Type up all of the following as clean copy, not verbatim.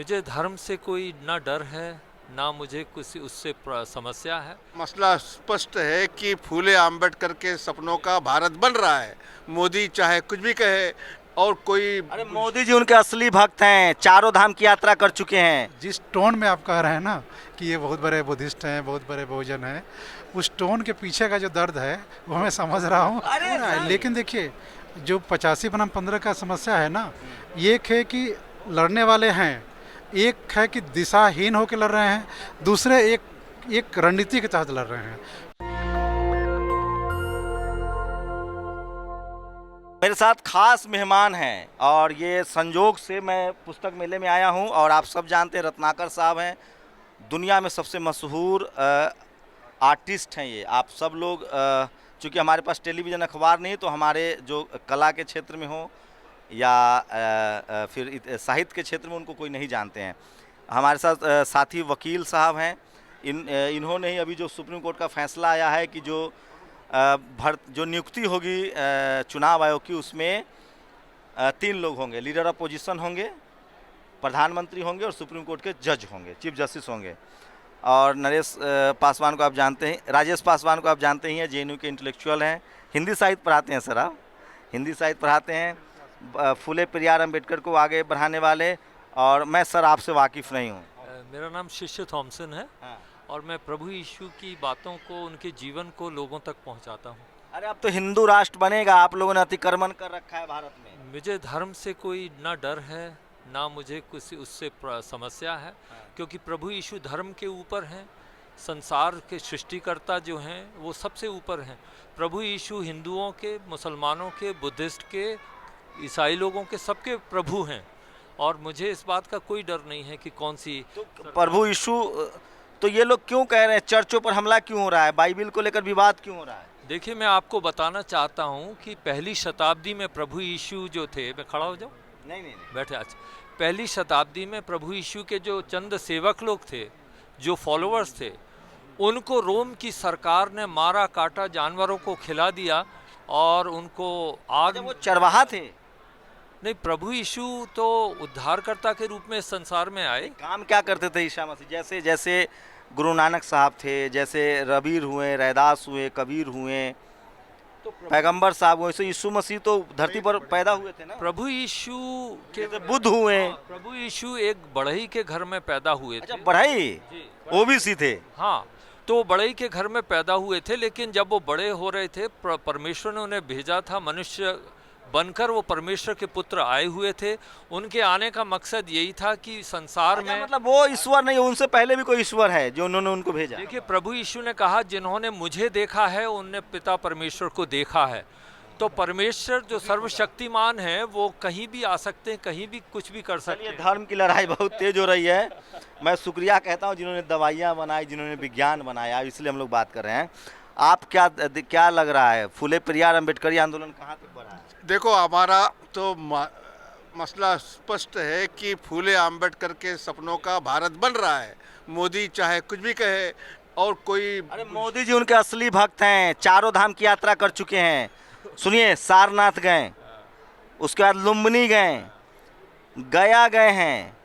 मुझे धर्म से कोई ना डर है, ना मुझे कुछ उससे समस्या है। मसला स्पष्ट है कि फूले आम्बेडकर के सपनों का भारत बन रहा है। मोदी चाहे कुछ भी कहे और कोई अरे मोदी जी उनके असली भक्त हैं, चारों धाम की यात्रा कर चुके हैं। जिस टोन में आप कह रहे हैं ना कि ये बहुत बड़े बुद्धिस्ट हैं, बहुत बड़े बहुजन हैं, उस टोन के पीछे का जो दर्द है वो मैं समझ रहा हूँ। लेकिन देखिए, जो 85 बनाम 15 का समस्या है ना, एक है कि लड़ने वाले हैं, एक है कि दिशाहीन होकर लड़ रहे हैं, दूसरे एक रणनीति के तहत लड़ रहे हैं। मेरे साथ खास मेहमान हैं और ये संजोग से मैं पुस्तक मेले में आया हूं और आप सब जानते हैं रत्नाकर साहब हैं, दुनिया में सबसे मशहूर आर्टिस्ट हैं ये। आप सब लोग चूँकि हमारे पास टेलीविज़न अखबार नहीं तो हमारे जो कला के क्षेत्र में हो या फिर साहित्य के क्षेत्र में उनको कोई नहीं जानते हैं। हमारे साथ साथी वकील साहब हैं। इन्होंने ही अभी जो सुप्रीम कोर्ट का फैसला आया है कि जो नियुक्ति होगी चुनाव आयोग की, उसमें 3 लोग होंगे, लीडर ऑफ पोजीशन होंगे, प्रधानमंत्री होंगे और सुप्रीम कोर्ट के जज होंगे, चीफ जस्टिस होंगे। और नरेश पासवान को आप जानते हैं, राजेश पासवान को आप जानते ही हैं, जेएनयू के इंटेलेक्चुअल हैं। हिंदी साहित्य पढ़ाते हैं सर, आप हिंदी साहित्य पढ़ाते हैं, फूले पेरियार अम्बेडकर को आगे बढ़ाने वाले। और मैं सर आपसे वाकिफ़ नहीं हूँ। मेरा नाम शिष्य थॉमसन है। हाँ। और मैं प्रभु यीशु की बातों को, उनके जीवन को लोगों तक पहुंचाता हूं। अरे अब तो हिंदू राष्ट्र बनेगा, आप लोगों ने अतिक्रमण कर रखा है भारत में। मुझे धर्म से कोई ना डर है, ना मुझे कुछ उससे समस्या है, क्योंकि प्रभु यीशु धर्म के ऊपर हैं। संसार के सृष्टिकर्ता जो हैं वो सबसे ऊपर हैं। प्रभु यीशु हिंदुओं के, मुसलमानों के, बुद्धिस्ट के, ईसाई लोगों के, सबके प्रभु हैं। और मुझे इस बात का कोई डर नहीं है कि कौन सी तो प्रभु यीशु, तो ये लोग क्यों कह रहे हैं चर्चों पर हमला क्यों हो रहा है, बाइबिल को लेकर विवाद क्यों हो रहा है? देखिए, मैं आपको बताना चाहता हूँ कि पहली शताब्दी में प्रभु यीशु जो थे, मैं खड़ा हो जाऊँ? नहीं, बैठे। अच्छा, पहली शताब्दी में प्रभु यीशु के जो चंद सेवक लोग थे, जो फॉलोअर्स थे, उनको रोम की सरकार ने मारा काटा, जानवरों को खिला दिया और उनको आग। वो चरवाहा थे? नहीं, प्रभु यीशु तो उद्धारकर्ता के रूप में इस संसार में आए। काम क्या करते थे ईसा मसीह? जैसे जैसे गुरु नानक साहब थे, जैसे रबीर हुए, रैदास हुए, कबीर हुए, तो पैगंबर साहब हुए, वैसे यीशु मसीह तो धरती पर पैदा हुए थे ना। प्रभु यीशु के बुद्ध हुए। प्रभु यीशु एक बढ़ई के घर में पैदा हुए थे। अच्छा, बढ़ई ओबीसी थे? हाँ, तो बढ़ई के घर में पैदा हुए थे, लेकिन जब वो बड़े हो रहे थे, परमेश्वर ने उन्हें भेजा था, मनुष्य बनकर वो परमेश्वर के पुत्र आए हुए थे। उनके आने का मकसद यही था कि संसार में, मतलब वो ईश्वर नहीं, उनसे पहले भी कोई ईश्वर है जो उन्होंने उनको भेजा। देखिए, प्रभु यीशु ने कहा, जिन्होंने मुझे देखा है उनने पिता परमेश्वर को देखा है। तो परमेश्वर जो सर्वशक्तिमान है वो कहीं भी आ सकते हैं, कहीं भी कुछ भी कर सकते हैं। धर्म की लड़ाई बहुत तेज हो रही है। मैं शुक्रिया कहता हूँ जिन्होंने दवाइयाँ बनाई, जिन्होंने विज्ञान बनाया, इसलिए हम लोग बात कर रहे हैं। आप क्या लग रहा है, फूले पेरियार अम्बेडकरी आंदोलन कहाँ तक बढ़ा है? देखो, हमारा तो मसला स्पष्ट है कि फूले आम्बेडकर के सपनों का भारत बन रहा है। मोदी चाहे कुछ भी कहे और कोई। अरे मोदी जी उनके असली भक्त हैं, चारों धाम की यात्रा कर चुके हैं। सुनिए, सारनाथ गए, उसके बाद लुम्बिनी गए, गया गए हैं,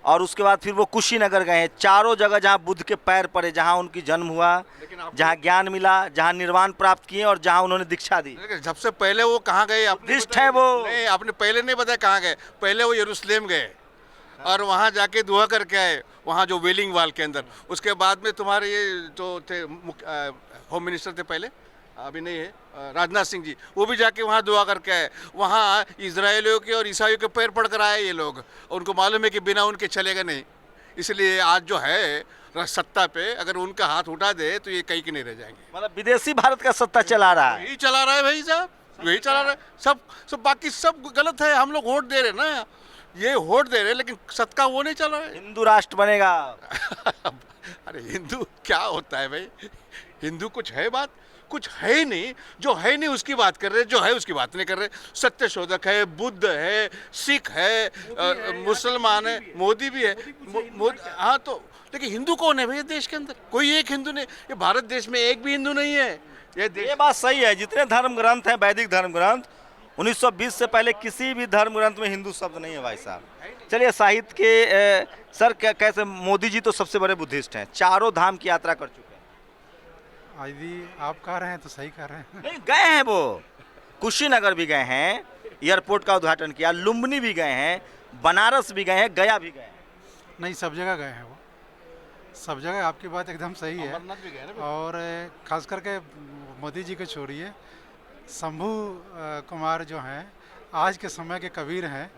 और उसके बाद फिर वो कुशीनगर गए हैं। चारों जगह जहाँ बुद्ध के पैर पड़े, जहाँ उनकी जन्म हुआ, जहाँ ज्ञान मिला, जहाँ निर्वाण प्राप्त किए और जहाँ उन्होंने दीक्षा दी। सबसे पहले वो कहाँ गए? बुद्धिस्ट है वो। नहीं, आपने पहले नहीं बताया कहाँ गए। पहले वो यरूशलेम गए और वहाँ जाके दुआ करके आए, वहाँ जो वेलिंग वॉल के अंदर। उसके बाद में तुम्हारे ये जो थे होम मिनिस्टर थे पहले, अभी नहीं है, राजनाथ सिंह जी, वो भी जाके वहाँ दुआ करके आए। वहाँ इजरायलियों के और ईसाइयों के पैर पड़ कर आए ये लोग। उनको मालूम है कि बिना उनके चलेगा नहीं, इसलिए आज जो है सत्ता पे, अगर उनका हाथ उठा दे तो ये कहीं के नहीं रह जाएंगे। मतलब विदेशी भारत का सत्ता चला रहा है। यही चला रहा है भाई साहब, यही चला रहा है। सब बाकी सब गलत है। हम लोग वोट दे रहे ना, ये वोट दे रहे, लेकिन सत्ता वो नहीं चल रहा है। हिंदू राष्ट्र बनेगा। अरे हिंदू क्या होता है भाई? हिंदू कुछ है, बात कुछ है ही नहीं। जो है नहीं उसकी बात कर रहे, जो है उसकी बात नहीं कर रहे। सत्य शोधक है, बुद्ध है, सिख है, मुसलमान है, मोदी भी है। हाँ, तो लेकिन हिंदू कौन है भैया देश के अंदर? कोई एक हिंदू नहीं। ये भारत देश में एक भी हिंदू नहीं है। ये बात सही है। जितने धर्म ग्रंथ हैं, वैदिक धर्म ग्रंथ, 1920 से पहले किसी भी धर्म ग्रंथ में हिंदू शब्द नहीं है भाई साहब। चलिए साहित्य के सर कैसे, मोदी जी तो सबसे बड़े बुद्धिस्ट हैं, चारों धाम की यात्रा कर चुके हैं। यदि आप कह रहे हैं तो सही कह रहे हैं। नहीं, गए हैं वो, कुशीनगर भी गए हैं, एयरपोर्ट का उद्घाटन किया, लुम्बिनी भी गए हैं, बनारस भी गए हैं, गया भी गए हैं। नहीं, सब जगह गए हैं वो, सब जगह आपकी बात एकदम सही है। और खास करके मोदी जी को छोड़िए, शंभू कुमार जो हैं आज के समय के कबीर हैं।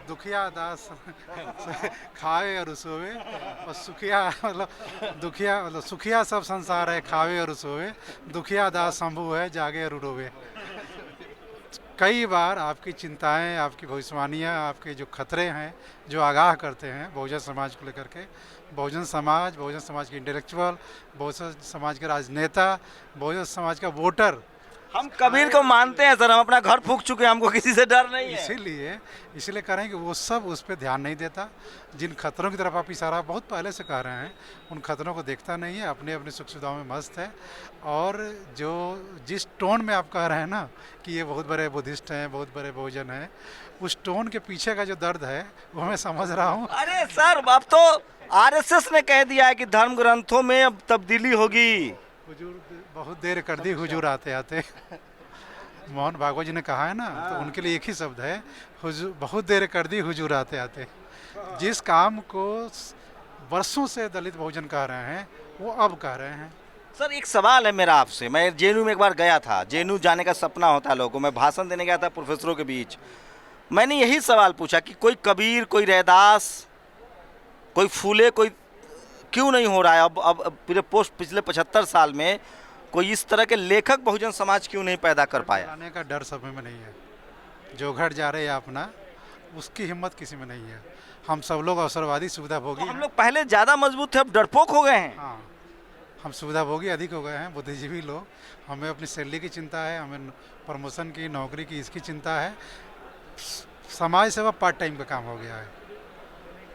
दुखिया दास खावे और सोवे, और सुखिया मतलब सुखिया सब संसार है, खावे और सोवे, दुखिया दास शंभू है, जागे और रोवे। कई बार आपकी चिंताएं, आपकी भविष्यवाणियां, आपके जो खतरे हैं जो आगाह करते हैं बहुजन समाज को लेकर के, बहुजन समाज के इंटेलेक्चुअल, बहुजन समाज के राजनेता, बहुजन समाज का वोटर, हम कबीर को मानते हैं सर, हम अपना घर फूंक चुके हैं, हमको किसी से डर नहीं है। इसीलिए कह रहे हैं कि वो सब उस पर ध्यान नहीं देता। जिन खतरों की तरफ आप इशारा बहुत पहले से कह रहे हैं, उन खतरों को देखता नहीं है, अपने अपने सुख सुविधाओं में मस्त है। और जो जिस टोन में आप कह रहे हैं ना कि ये बहुत बड़े बुद्धिस्ट हैं, बहुत बड़े बहुजन हैं, उस टोन के पीछे का जो दर्द है वो मैं समझ रहा हूँ। अरे सर, अब तो आरएसएस ने कह दिया है कि धर्म ग्रंथों में अब तब्दीली होगी। हुजूर बहुत देर कर दी हुजूर आते आते। मोहन भागवत जी ने कहा है ना, तो उनके लिए एक ही शब्द है, हुजूर बहुत देर कर दी हुजूर आते आते। जिस काम को वर्षों से दलित बहुजन कह रहे हैं वो अब कह रहे हैं। सर एक सवाल है मेरा आपसे, मैं जेएनयू में एक बार गया था, जेएनयू जाने का सपना होता है लोगों को, मैं भाषण देने गया था प्रोफेसरों के बीच, मैंने यही सवाल पूछा कि कोई कबीर, कोई रैदास, कोई फूले, कोई क्यों नहीं हो रहा है अब पिछले 75 साल में कोई इस तरह के लेखक बहुजन समाज क्यों नहीं पैदा कर पाया? आने का डर सब में नहीं है, जो घट जा रहे हैं अपना, उसकी हिम्मत किसी में नहीं है। हम सब लोग अवसरवादी सुविधाभोगी, हम लोग पहले ज़्यादा मजबूत थे, अब डरपोक हो गए हैं। हाँ, हम सुविधाभोगी अधिक हो गए हैं, बुद्धिजीवी लोग। हमें अपनी सैलरी की चिंता है, हमें प्रमोशन की, नौकरी की, इसकी चिंता है। समाज सेवा पार्ट टाइम का काम हो गया है,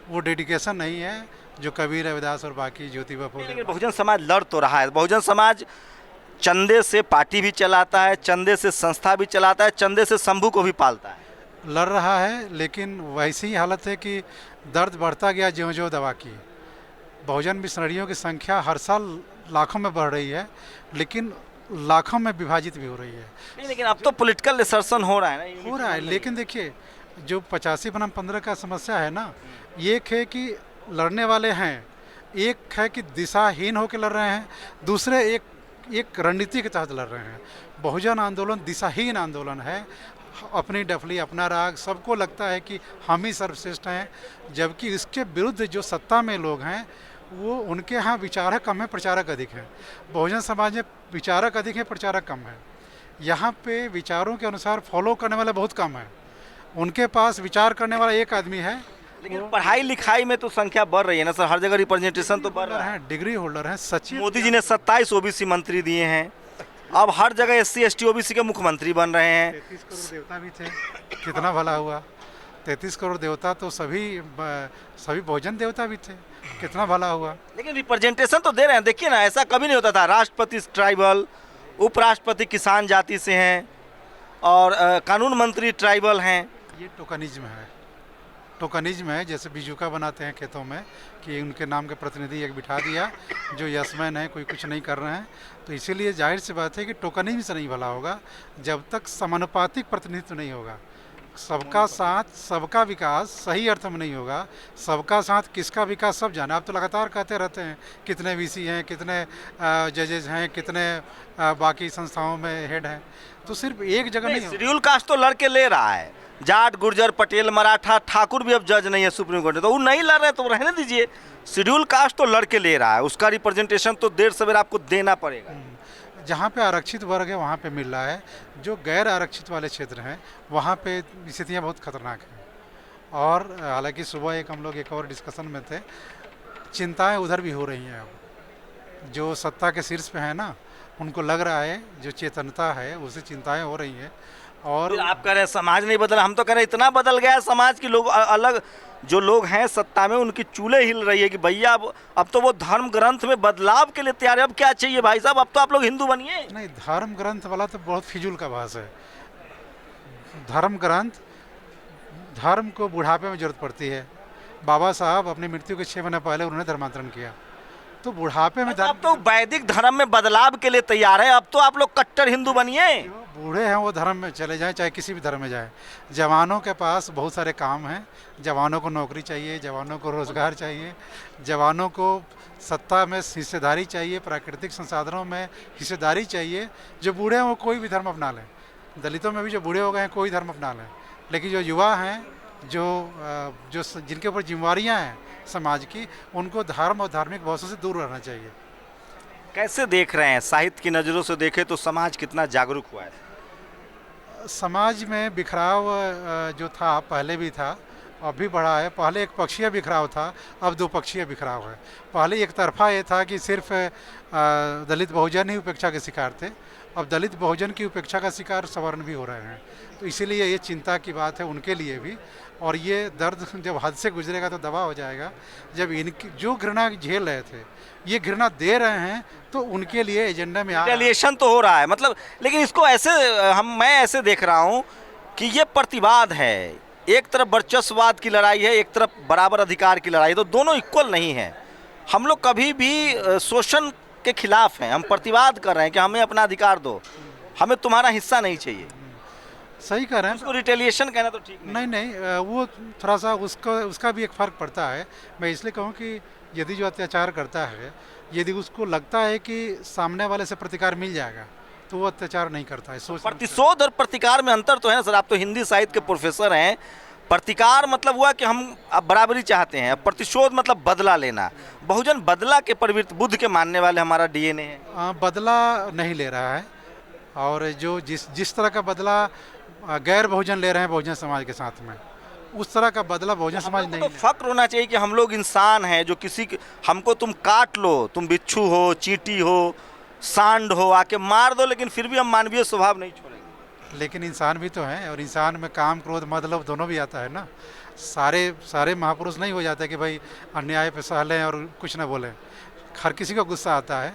वो डेडिकेशन नहीं है जो कबीर, रविदास और बाकी ज्योतिबा फूले। लेकिन बहुजन समाज लड़ तो रहा है। बहुजन समाज चंदे से पार्टी भी चलाता है, चंदे से संस्था भी चलाता है, चंदे से शंभू को भी पालता है, लड़ रहा है। लेकिन वैसी ही हालत है कि दर्द बढ़ता गया ज्यों ज्यों दवा की। बहुजन मिशनरियों की संख्या हर साल लाखों में बढ़ रही है, लेकिन लाखों में विभाजित भी हो रही है। लेकिन अब तो पॉलिटिकल रिसर्शन हो रहा है ना, हो रहा है। लेकिन देखिए, जो 85 बनाम 15 का समस्या है ना, एक है कि लड़ने वाले हैं, एक है कि दिशाहीन होकर लड़ रहे हैं, दूसरे एक रणनीति के तहत लड़ रहे हैं। बहुजन आंदोलन दिशाहीन आंदोलन है, अपनी डफली, अपना राग, सबको लगता है कि हम ही सर्वश्रेष्ठ हैं, जबकि इसके विरुद्ध जो सत्ता में लोग हैं वो, उनके यहाँ विचारक कम है, प्रचारक अधिक है। बहुजन समाज में विचारक अधिक है, प्रचारक कम है। यहाँ पे विचारों के अनुसार फॉलो करने वाला बहुत कम है, उनके पास विचार करने वाला एक आदमी है। लेकिन पढ़ाई लिखाई में तो संख्या बढ़ रही है ना सर, हर जगह रिप्रेजेंटेशन तो बढ़ रहा है। डिग्री होल्डर हैं सचिव। मोदी जी ने 27 ओबीसी मंत्री दिए हैं, अब हर जगह एससी एसटी ओबीसी के मुख्यमंत्री बन रहे हैं। 33 करोड़ देवता भी थे, कितना भला हुआ। 33 करोड़ देवता तो सभी बहुजन देवता भी थे, कितना भला हुआ। लेकिन रिप्रेजेंटेशन तो दे रहे हैं। देखिए ना, ऐसा कभी नहीं होता था, राष्ट्रपति ट्राइबल, उपराष्ट्रपति किसान जाति से हैं, और कानून मंत्री ट्राइबल हैं। ये टोकनिज्म है, टोकनिज्म है। जैसे बीजुका बनाते हैं खेतों में कि उनके नाम के प्रतिनिधि एक बिठा दिया जो यसमैन है, कोई कुछ नहीं कर रहे हैं। तो इसीलिए जाहिर सी बात है कि टोकनिज्म से नहीं भला होगा जब तक समानुपातिक प्रतिनिधित्व नहीं होगा। सबका साथ, सबका विकास सही अर्थ में नहीं होगा। सबका साथ किसका विकास सब जाने। आप तो लगातार कहते रहते हैं कितने वीसी हैं, कितने जजेज हैं, कितने बाकी संस्थाओं में हेड हैं, तो सिर्फ एक जगह नहीं। शेड्यूल कास्ट तो लड़के ले रहा है, जाट, गुर्जर, पटेल, मराठा, ठाकुर भी अब जज नहीं है सुप्रीम कोर्ट में, तो वो नहीं लड़ रहे तो रहने दीजिए। शेड्यूल कास्ट तो लड़के ले रहा है, उसका रिप्रेजेंटेशन तो देर सवेर आपको देना पड़ेगा। जहाँ पे आरक्षित वर्ग है वहाँ पे मिल रहा है, जो गैर आरक्षित वाले क्षेत्र हैं वहाँ पे स्थितियाँ बहुत खतरनाक हैं। और हालांकि सुबह हम लोग एक और डिस्कशन में थे, चिंताएं उधर भी हो रही हैं। अब जो सत्ता के शीर्ष पे है ना, उनको लग रहा है, जो चेतनता है उससे चिंताएं हो रही हैं। और आप कह रहे हैं समाज नहीं बदला, हम तो कह रहे हैं इतना बदल गया है समाज की, लोग अलग जो लोग हैं सत्ता में उनकी चूल्हे हिल रही है कि भैया अब तो वो धर्म ग्रंथ में बदलाव के लिए तैयार है। अब क्या चाहिए भाई साहब, अब तो आप लोग हिंदू बनिए। नहीं, धर्म ग्रंथ वाला तो बहुत फिजूल का भाष है। धर्म ग्रंथ धर्म को बुढ़ापे में ज़रूरत पड़ती है। बाबा साहब अपनी मृत्यु के 6 महीने पहले उन्होंने धर्मांतरण किया, तो बुढ़ापे में अब तो वैदिक धर्म में बदलाव के लिए तैयार है। अब तो आप लोग कट्टर हिंदू बनिए। जो बूढ़े हैं वो धर्म में चले जाएं, चाहे किसी भी धर्म में जाएं। जवानों के पास बहुत सारे काम हैं, जवानों को नौकरी चाहिए, जवानों को रोज़गार चाहिए, जवानों को सत्ता में हिस्सेदारी चाहिए, प्राकृतिक संसाधनों में हिस्सेदारी चाहिए। जो बूढ़े हैं वो कोई भी धर्म अपना लें, दलितों में भी जो बूढ़े हो गए हैं कोई धर्म अपना लें, लेकिन जो युवा हैं, जो जिनके ऊपर जिम्मेवारियाँ हैं समाज की, उनको धर्म और धार्मिक भावों से दूर रहना चाहिए। कैसे देख रहे हैं, साहित्य की नज़रों से देखें तो समाज कितना जागरूक हुआ है? समाज में बिखराव जो था पहले भी था, अब भी बढ़ा है। पहले एक पक्षीय बिखराव था, अब 2 पक्षीय बिखराव है। पहले एक तरफा ये था कि सिर्फ दलित बहुजन ही उपेक्षा के शिकार थे, अब दलित बहुजन की उपेक्षा का शिकार सवर्ण भी हो रहे हैं। तो इसीलिए ये चिंता की बात है उनके लिए भी, और ये दर्द जब हद से गुजरेगा तो दवा हो जाएगा। जब इनकी जो घृणा झेल रहे थे ये घृणा दे रहे हैं, तो उनके लिए एजेंडा में रिटेलिएशन तो हो रहा है, मतलब। लेकिन इसको ऐसे मैं ऐसे देख रहा हूँ कि ये प्रतिवाद है। एक तरफ वर्चस्ववाद की लड़ाई है, एक तरफ बराबर अधिकार की लड़ाई, तो दोनों इक्वल नहीं है। हम लोग कभी भी शोषण के खिलाफ हैं, हम प्रतिवाद कर रहे हैं कि हमें अपना अधिकार दो, हमें तुम्हारा हिस्सा नहीं चाहिए। सही कह रहे हैं। उसको रिटेलिएशन कहना तो ठीक नहीं, वो थोड़ा सा उसका भी एक फ़र्क पड़ता है। मैं इसलिए कहूँ कि यदि जो अत्याचार करता है, यदि उसको लगता है कि सामने वाले से प्रतिकार मिल जाएगा, तो वो अत्याचार नहीं करता है। प्रतिशोध और प्रतिकार में अंतर तो है ना सर। आप तो हिंदी साहित्य के प्रोफेसर हैं। प्रतिकार मतलब हुआ कि हम अब बराबरी चाहते हैं, प्रतिशोध मतलब बदला लेना। बहुजन बदला के प्रवृत्ति, बुद्ध के मानने वाले हमारा डीएनए है। बदला नहीं ले रहा है, और जो जिस तरह का बदला गैर बहुजन ले रहे हैं बहुजन समाज के साथ में, उस तरह का बदला बहुजन समाज नहीं। तो फक्र होना चाहिए कि हम लोग इंसान हैं, जो किसी हमको तुम काट लो, तुम बिच्छू हो, चींटी हो, सांड हो, आके मार दो, लेकिन फिर भी हम मानवीय स्वभाव नहीं छोड़ेंगे। लेकिन इंसान भी तो हैं, और इंसान में काम, क्रोध, मद, लोभ दोनों भी आता है ना। सारे महापुरुष नहीं हो जाते कि भाई अन्याय पे सह लें और कुछ ना बोलें। हर किसी को गुस्सा आता है,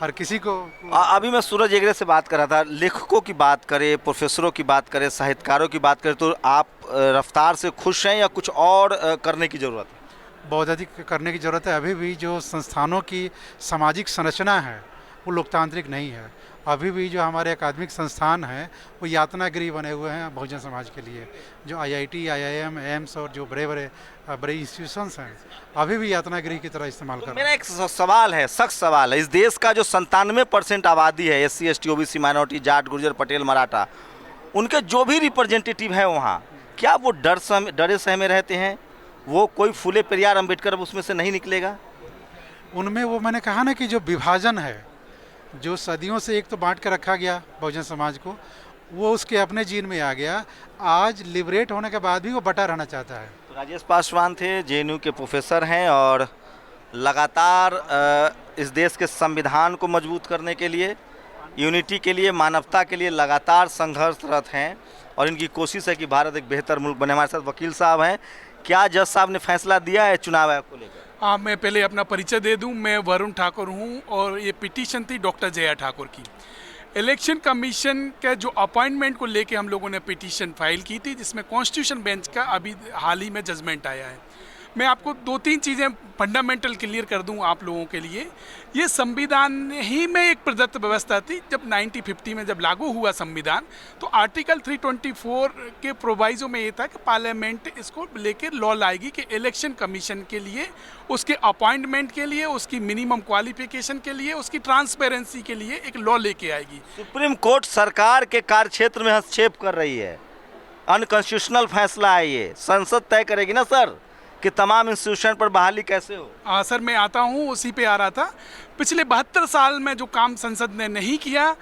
हर किसी को। अभी मैं सूरज हेगड़े से बात कर रहा था। लेखकों की बात करें, प्रोफेसरों की बात करें, साहित्यकारों की बात करें, तो आप रफ्तार से खुश हैं या कुछ और करने की ज़रूरत है? बहुत अधिक करने की ज़रूरत है। अभी भी जो संस्थानों की सामाजिक संरचना है वो लोकतांत्रिक नहीं है। अभी भी जो हमारे अकादमिक संस्थान हैं वो यातनागृह बने हुए हैं बहुजन समाज के लिए। जो IIT, IIM, एम्स और जो बड़े इंस्टीट्यूशंस हैं, अभी भी यातनागृह की तरह इस्तेमाल कर रहे हैं। मेरा एक सवाल है, सख्त सवाल है। इस देश का जो 97% आबादी है, SC, ST, OBC, minority, Jat, Gurjar, Patel, Maratha, उनके जो भी रिप्रेजेंटेटिव हैं वहाँ, क्या वो डरे सहमे रहते हैं? वो कोई फूले पेरियार अम्बेडकर अब उसमें से नहीं निकलेगा? उनमें वो मैंने कहा ना कि जो विभाजन है, जो सदियों से एक तो बांट के रखा गया बहुजन समाज को, वो उसके अपने जीन में आ गया। आज लिबरेट होने के बाद भी वो बटा रहना चाहता है। तो राजेश पासवान थे, JNU के प्रोफेसर हैं, और लगातार इस देश के संविधान को मजबूत करने के लिए, यूनिटी के लिए, मानवता के लिए लगातार संघर्षरत हैं, और इनकी कोशिश है कि भारत एक बेहतर मुल्क बने। हमारे साथ वकील साहब हैं। क्या जज साहब ने फैसला दिया है चुनाव आयोग को लेकर? हाँ, मैं पहले अपना परिचय दे दूं। मैं वरुण ठाकुर हूं, और ये पिटीशन थी डॉक्टर जया ठाकुर की। इलेक्शन कमीशन के जो अपॉइंटमेंट को लेके हम लोगों ने पिटीशन फाइल की थी, जिसमें कॉन्स्टिट्यूशन बेंच का अभी हाल ही में जजमेंट आया है। मैं आपको 2-3 चीज़ें फंडामेंटल क्लियर कर दूं आप लोगों के लिए। ये संविधान ही में एक प्रदत्त व्यवस्था थी। जब 1950 में जब लागू हुआ संविधान, तो आर्टिकल 324 के प्रोवाइजो में ये था कि पार्लियामेंट इसको लेकर लॉ लाएगी कि इलेक्शन कमीशन के लिए, उसके अपॉइंटमेंट के लिए, उसकी मिनिमम क्वालिफिकेशन के लिए, उसकी ट्रांसपेरेंसी के लिए एक लॉ लेके आएगी। सुप्रीम कोर्ट सरकार के कार्यक्षेत्र में हस्तक्षेप कर रही है। अनकॉन्स्टिट्यूशनल फैसला है ये। संसद तय करेगी ना सर कि तमाम इंस्टीट्यूशन पर बहाली कैसे हो? सर, मैं आता हूँ, उसी पे आ रहा था। पिछले 72 साल में जो काम संसद ने नहीं किया,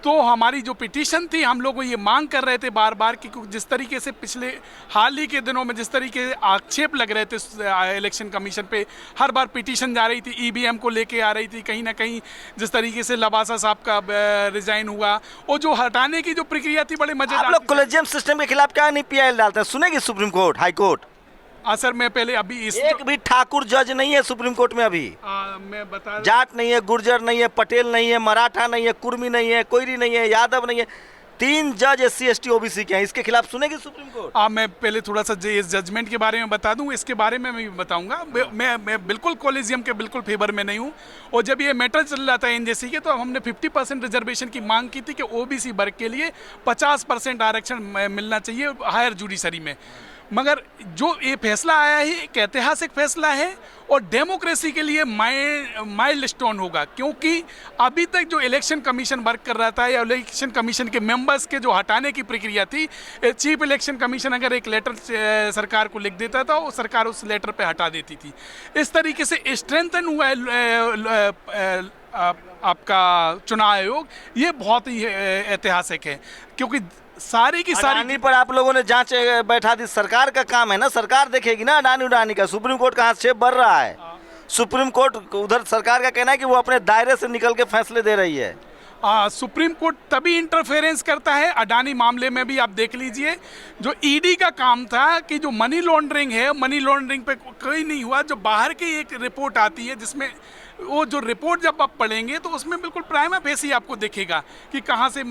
तो हमारी जो पिटीशन थी, हम लोग ये मांग कर रहे थे बार बार कि जिस तरीके से पिछले हाल ही के दिनों में जिस तरीके से आक्षेप लग रहे थे इलेक्शन कमीशन पे, हर बार पिटीशन जा रही थी, EVM को लेके आ रही थी, कहीं ना कहीं जिस तरीके से लबासा साहब का रिजाइन हुआ, और जो हटाने की जो प्रक्रिया थी, बड़े मजेदार। आप लोग कॉलेजियम सिस्टम के खिलाफ क्या नहीं PIL डालते हैं? सुनेगी सुप्रीम कोर्ट, हाई कोर्ट? हाँ सर, मैं पहले अभी एक भी ठाकुर जज नहीं है सुप्रीम कोर्ट में अभी। मैं बता जाट नहीं है, गुर्जर नहीं है, पटेल नहीं है, मराठा नहीं है, कुर्मी नहीं है, कोयरी नहीं है, यादव नहीं है। 3 जज SC ST OBC के हैं, इसके खिलाफ सुनेगी सुप्रीम कोर्ट? मैं पहले थोड़ा सा इस जजमेंट के बारे में बता दूं, इसके बारे में मैं बताऊंगा। मैं बिल्कुल कॉलेजियम के बिल्कुल फेवर में नहीं हूं। और जब ये मैटर चल रहा था NJC के, तो हमने 50% रिजर्वेशन की मांग की थी कि OBC वर्ग के लिए 50% आरक्षण मिलना चाहिए हायर जुडिशरी में। मगर जो ये फैसला आया है एक ऐतिहासिक फैसला है और डेमोक्रेसी के लिए माइलस्टोन होगा, क्योंकि अभी तक जो इलेक्शन कमीशन वर्क कर रहा था या इलेक्शन कमीशन के मेंबर्स के जो हटाने की प्रक्रिया थी, चीफ इलेक्शन कमीशन अगर एक लेटर सरकार को लिख देता था, वो सरकार उस लेटर पे हटा देती थी। इस तरीके से स्ट्रेंथन हुआ है आपका चुनाव आयोग, ये बहुत ही ऐतिहासिक है, क्योंकि सारी की सारी अडानी पर आप लोगों ने जांच बैठा दी। सरकार का काम है ना, सरकार देखेगी ना अडानी उडानी का। सुप्रीम कोर्ट का हस्तक्षेप बढ़ रहा है। सुप्रीम कोर्ट उधर सरकार का कहना है कि वो अपने दायरे से निकल के फैसले दे रही है। सुप्रीम कोर्ट तभी इंटरफेरेंस करता है। अडानी मामले में भी आप देख लीजिए, जो ईडी का काम था कि जो मनी लॉन्ड्रिंग है, मनी लॉन्ड्रिंग पे कोई नहीं हुआ। जो बाहर की एक रिपोर्ट आती है, जिसमें वो जो रिपोर्ट जब आप पढ़ेंगे तो उसमें बिल्कुल प्राइमा फेसी आपको दिखेगा कि कहाँ से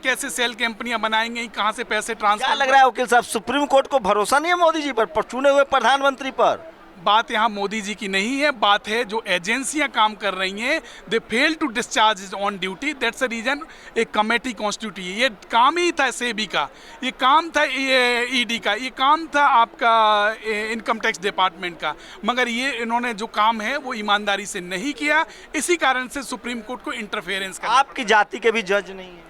कैसे सेल कंपनियां बनाएंगे, कहाँ से पैसे ट्रांसफर। क्या लग रहा है वकील साहब, सुप्रीम कोर्ट को भरोसा नहीं है मोदी जी पर, चुने हुए प्रधानमंत्री पर? बात यहाँ मोदी जी की नहीं है, बात है जो एजेंसियां काम कर रही हैं, they fail to discharge on duty. That's the reason एक कमेटी कॉन्स्टिट्यूट। ये काम ही था सेबी का, ये काम था ईडी का, ये काम था आपका इनकम टैक्स डिपार्टमेंट का, मगर ये इन्होंने जो काम है वो ईमानदारी से नहीं किया। इसी कारण से सुप्रीम कोर्ट को इंटरफेरेंस करना। आपकी जाति के भी जज नहीं है?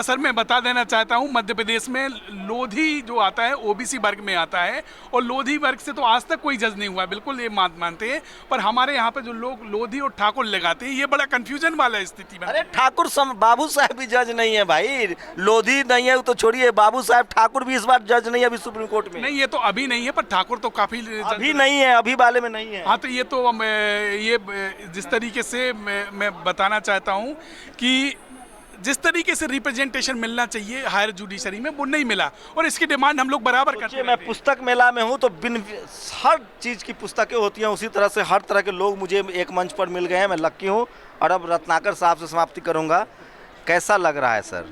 सर मैं बता देना चाहता हूँ, मध्य प्रदेश में लोधी जो आता है OBC वर्ग में आता है, और लोधी वर्ग से तो आज तक कोई जज नहीं हुआ, बिल्कुल ये मानते हैं। पर हमारे यहाँ पे जो लोग लोधी और ठाकुर लगाते हैं, ये बड़ा कंफ्यूजन वाला स्थिति में। अरे ठाकुर बाबू साहब भी जज नहीं है भाई, लोधी नहीं है तो छोड़िए, बाबू साहब ठाकुर भी इस बार जज नहीं है अभी सुप्रीम कोर्ट में। नहीं, ये तो अभी नहीं है, पर ठाकुर तो काफी अभी नहीं है, अभी वाले में नहीं है। हाँ, तो ये तो ये जिस तरीके से मैं बताना चाहता हूँ कि जिस तरीके से रिप्रेजेंटेशन मिलना चाहिए हायर जुडिशरी में, वो नहीं मिला, और इसकी डिमांड हम लोग बराबर करते हैं। मैं पुस्तक मेला में हूँ तो हर चीज़ की पुस्तकें होती हैं, उसी तरह से हर तरह के लोग मुझे एक मंच पर मिल गए हैं। मैं लक्की हूँ। और अब रत्नाकर साहब से समाप्ति करूँगा। कैसा लग रहा है सर,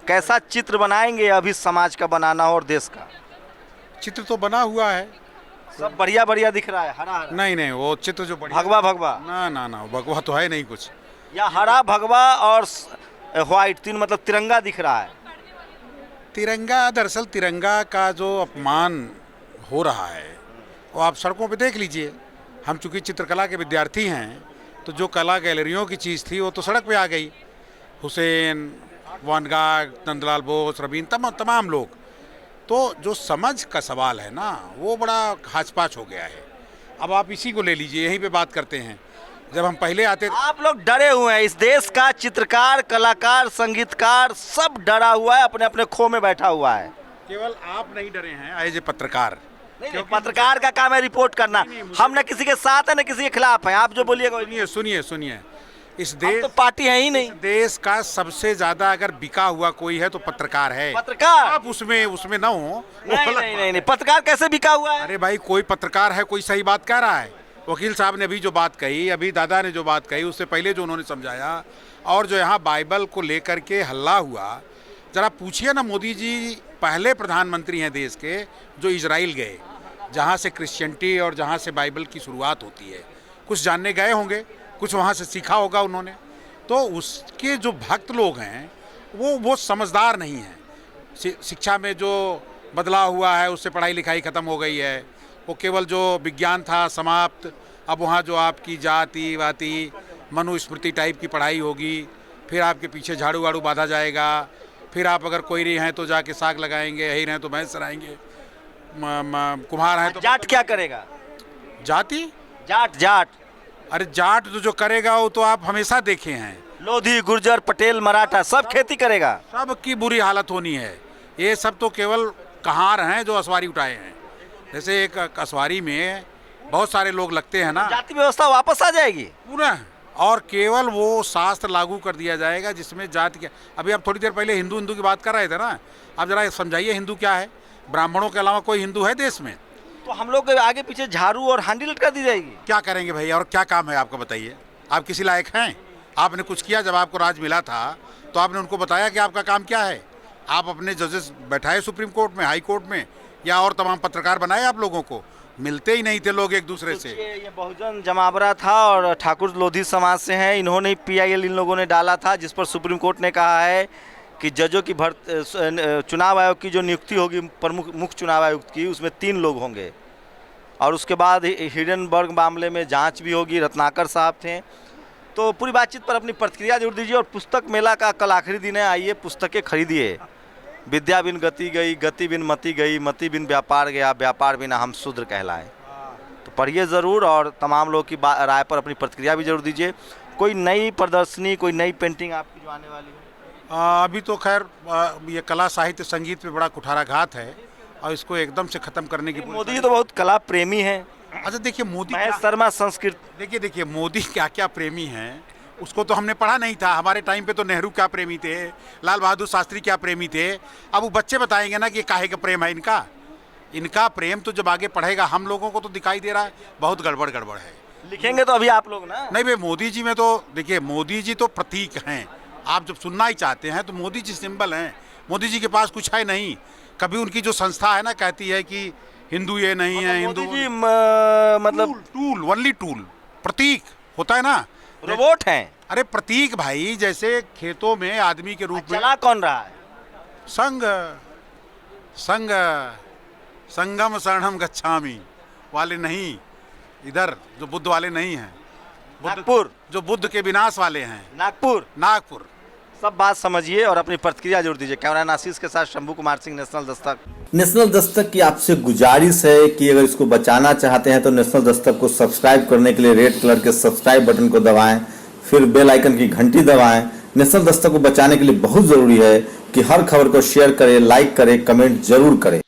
कैसा चित्र बनाएंगे अभी समाज का बनाना हो और देश का? चित्र तो बना हुआ है, सब बढ़िया बढ़िया दिख रहा है, हरा हरा। नहीं वो चित्र जो भगवा भगवा ना भगवा तो है नहीं कुछ, या हरा भगवा और व्हाइट, तीन मतलब तिरंगा दिख रहा है। तिरंगा दरअसल तिरंगा का जो अपमान हो रहा है वो आप सड़कों पे देख लीजिए। हम चूंकि चित्रकला के विद्यार्थी हैं तो जो कला गैलरियों की चीज़ थी वो तो सड़क पे आ गई। हुसैन, वान गाग, नंदलाल बोस, रबीन, तमाम लोग। तो जो समझ का सवाल है ना, वो बड़ा हाच-पाच हो गया है। अब आप इसी को ले लीजिए, यहीं पे बात करते हैं। जब हम पहले आते, आप लोग डरे हुए हैं, इस देश का चित्रकार, कलाकार, संगीतकार सब डरा हुआ है, अपने अपने खो में बैठा हुआ है। केवल आप नहीं डरे हैं एज ए पत्रकार। नहीं, पत्रकार का काम है रिपोर्ट करना। हम न किसी के साथ है न किसी के खिलाफ है। आप जो बोलिएगा। सुनिए, इस देश तो पार्टी है ही नहीं। देश का सबसे ज्यादा अगर बिका हुआ कोई है तो पत्रकार है। पत्रकार आप उसमें ना हो। नहीं, पत्रकार कैसे बिका हुआ है? अरे भाई, कोई पत्रकार है, कोई सही बात कह रहा है। वकील साहब ने अभी जो बात कही, अभी दादा ने जो बात कही, उससे पहले जो उन्होंने समझाया, और जो यहाँ बाइबल को लेकर के हल्ला हुआ, जरा पूछिए ना। मोदी जी पहले प्रधानमंत्री हैं देश के जो इजराइल गए, जहाँ से क्रिश्चियनिटी और जहाँ से बाइबल की शुरुआत होती है। कुछ जानने गए होंगे, कुछ वहाँ से सीखा होगा उन्होंने। तो उसके जो भक्त लोग हैं वो समझदार नहीं हैं। शिक्षा में जो बदलाव हुआ है उससे पढ़ाई लिखाई ख़त्म हो गई है। वो केवल जो विज्ञान था समाप्त। अब वहाँ जो आपकी जाति वाति मनुस्मृति टाइप की पढ़ाई होगी, फिर आपके पीछे झाड़ू वाड़ू बांधा जाएगा, फिर आप अगर कोई नहीं हैं तो जाके साग लगाएंगे, यही रहें तो भैंस चराएंगे, कुम्हार हैं तो जाट क्या करेगा? जाति जाट अरे जाट तो जो करेगा वो तो आप हमेशा देखे हैं। लोधी, गुर्जर, पटेल, मराठा सब खेती करेगा। सबकी बुरी हालत होनी है। ये सब तो केवल कहार हैं जो असवारी उठाए हैं। जैसे एक असवारी में बहुत सारे लोग लगते हैं ना, जाति व्यवस्था वापस आ जाएगी पूरा, और केवल वो शास्त्र लागू कर दिया जाएगा जिसमें जाति क्या। अभी आप थोड़ी देर पहले हिंदू की बात कर रहे थे ना, आप जरा समझाइए हिंदू क्या है। ब्राह्मणों के अलावा कोई हिंदू है देश में? तो हम लोग के आगे पीछे झाड़ू और हांडी लटका दी जाएगी। क्या करेंगे भाई, और क्या काम है आपका बताइए? आप किसी लायक हैं? आपने कुछ किया? जब आपको राज मिला था तो आपने उनको बताया कि आपका काम क्या है? आप अपने जजेस बैठाए सुप्रीम कोर्ट में, हाई कोर्ट में, या और तमाम पत्रकार बनाए आप लोगों को? मिलते ही नहीं थे लोग एक दूसरे से। ये बहुजन जमावड़ा था और ठाकुर लोधी समाज से हैं, इन्होंने PIL इन लोगों ने डाला था, जिस पर सुप्रीम कोर्ट ने कहा है कि जजों की चुनाव आयोग की जो नियुक्ति होगी प्रमुख मुख्य चुनाव आयुक्त की, उसमें 3 लोग होंगे और उसके बाद हिडनबर्ग मामले में जांच भी होगी। रत्नाकर साहब थे। तो पूरी बातचीत पर अपनी प्रतिक्रिया जरूर दीजिए। और पुस्तक मेला का कल आखिरी दिन है, आइए पुस्तकें खरीदिए। विद्या बिन गति गई, गति बिन मति गई, मति बिन व्यापार गया, व्यापार बिना हम शूद्र कहलाए। तो पढ़िए ज़रूर और तमाम लोगों की राय पर अपनी प्रतिक्रिया भी जरूर दीजिए। कोई नई प्रदर्शनी, कोई नई पेंटिंग आपकी जो आने वाली है? अभी तो खैर ये कला साहित्य संगीत पे बड़ा कुठाराघात है और इसको एकदम से ख़त्म करने की मोदी जी तो बहुत कला प्रेमी हैं। अच्छा देखिए, मोदी महेश शर्मा संस्कृत, देखिए मोदी क्या क्या प्रेमी हैं उसको तो हमने पढ़ा नहीं था। हमारे टाइम पे तो नेहरू क्या प्रेमी थे, लाल बहादुर शास्त्री क्या प्रेमी थे। अब वो बच्चे बताएंगे ना कि काहे का प्रेम है इनका प्रेम तो जब आगे पढ़ेगा। हम लोगों को तो दिखाई दे रहा है बहुत गड़बड़ है। लिखेंगे तो अभी आप लोग ना? नहीं भाई, मोदी जी में तो देखिए, मोदी जी तो प्रतीक हैं। आप जब सुनना ही चाहते हैं तो मोदी जी सिंबल हैं। मोदी जी के पास कुछ है नहीं। कभी उनकी जो संस्था है ना कहती है कि हिंदू ये नहीं है, हिंदू मोदी जी मतलब टूल, ओनली टूल, प्रतीक होता है ना, रोबोट हैं। अरे प्रतीक भाई, जैसे खेतों में आदमी के रूप में चला कौन रहा है? संगम शरणम गच्छामि वाले नहीं, इधर जो बुद्ध वाले नहीं हैं, नागपुर, जो बुद्ध के विनाश वाले हैं, नागपुर। सब बात समझिए और अपनी प्रतिक्रिया जोड़ दीजिए। कैमरा नासिस के साथ शंभू कुमार सिंह, नेशनल दस्तक। नेशनल दस्तक की आपसे गुजारिश है कि अगर इसको बचाना चाहते हैं तो नेशनल दस्तक को सब्सक्राइब करने के लिए रेड कलर के सब्सक्राइब बटन को दबाएं, फिर बेल आइकन की घंटी दबाएं। नेशनल दस्तक को बचाने के लिए बहुत जरूरी है कि हर खबर को शेयर करें, लाइक करें, कमेंट जरूर करें।